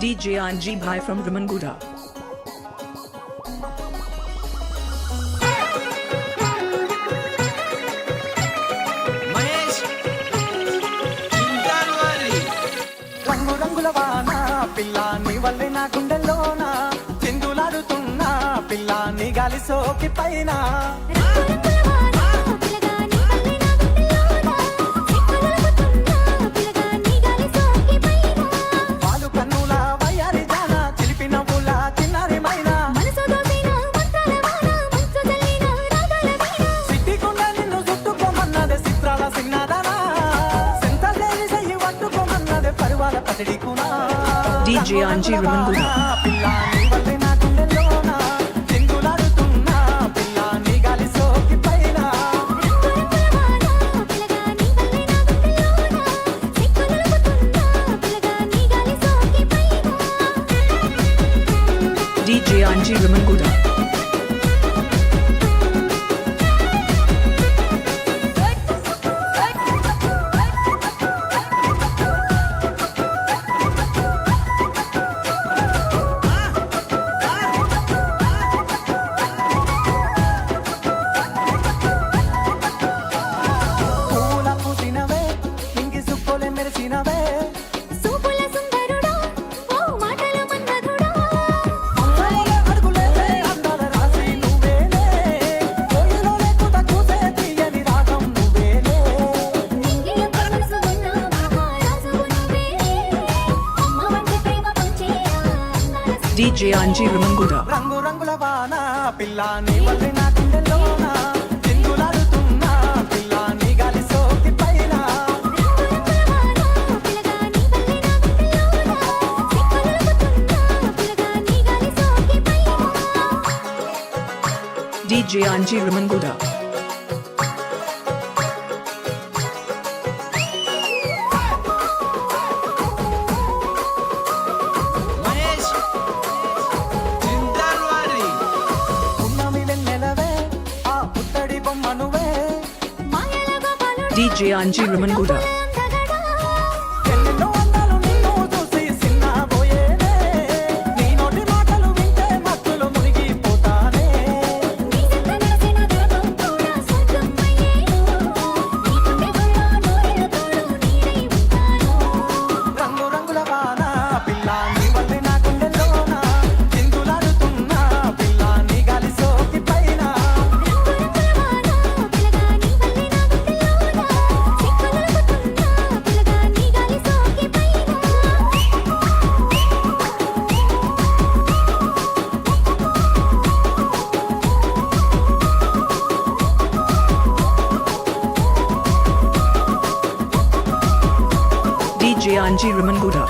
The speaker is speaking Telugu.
DJ Anji Bhai from Ramanguda. రంగు రంగుల వాన పిల్లాన్ని వల్లే నా గుండెల్లోన చిందులాడుతున్న పిల్లాన్ని గాలి సోకి పైన పాలు కన్నుల వయ్యారి జాన చిలిపి నవ్వుల చిన్నారి మైన సిట్టికుండ నిన్ను చుట్టుకోమన్నదే చిత్రాల సిన్నాదనా సెంతలేని చెయ్యి పట్టుకోమన్నదే పరువాల పసిడి కునా DJ Anji Ramanguda. పిల్లాన్ని వల్లే నా గుండెల్లోన చిందులాడుతున్న పిల్లాన్ని గాలి సోకి పైన DJ Anji Ramanguda. పూల పూసినవే ఇంగి సుక్కోలే మెరిసినవే అమ్మాయిల అడుగులేసే అందాల రాసి నువ్వేలే కోయిలోనే కుత కూసే తీయని రాగం నువ్వేలే DJ Anji Ramanguda. రంగు రంగుల వాన పిల్లాని వల్లే నా గుండెల్లోన చిందులాడుతున్న పిల్లాని గాలి సోకి పైన DJ Anji Ramanguda. ఉన్నమి వెన్నెలవే ఆ పుత్తడి బొమ్మ నువ్వే DJ Anji Ramanguda. ఎన్నెన్నో అందాలు నిన్ను చూసి సిన్నబోయేనే నీ నోటి మాటలు వింటే మత్తులో మునిగిపోతానే రంగు రంగుల వాన పిల్లాని వల్లే నా గుండెల్లోన చిందులాడుతున్న పిల్లాని గాలి సోకి పైన DJ Anji Ramanguda.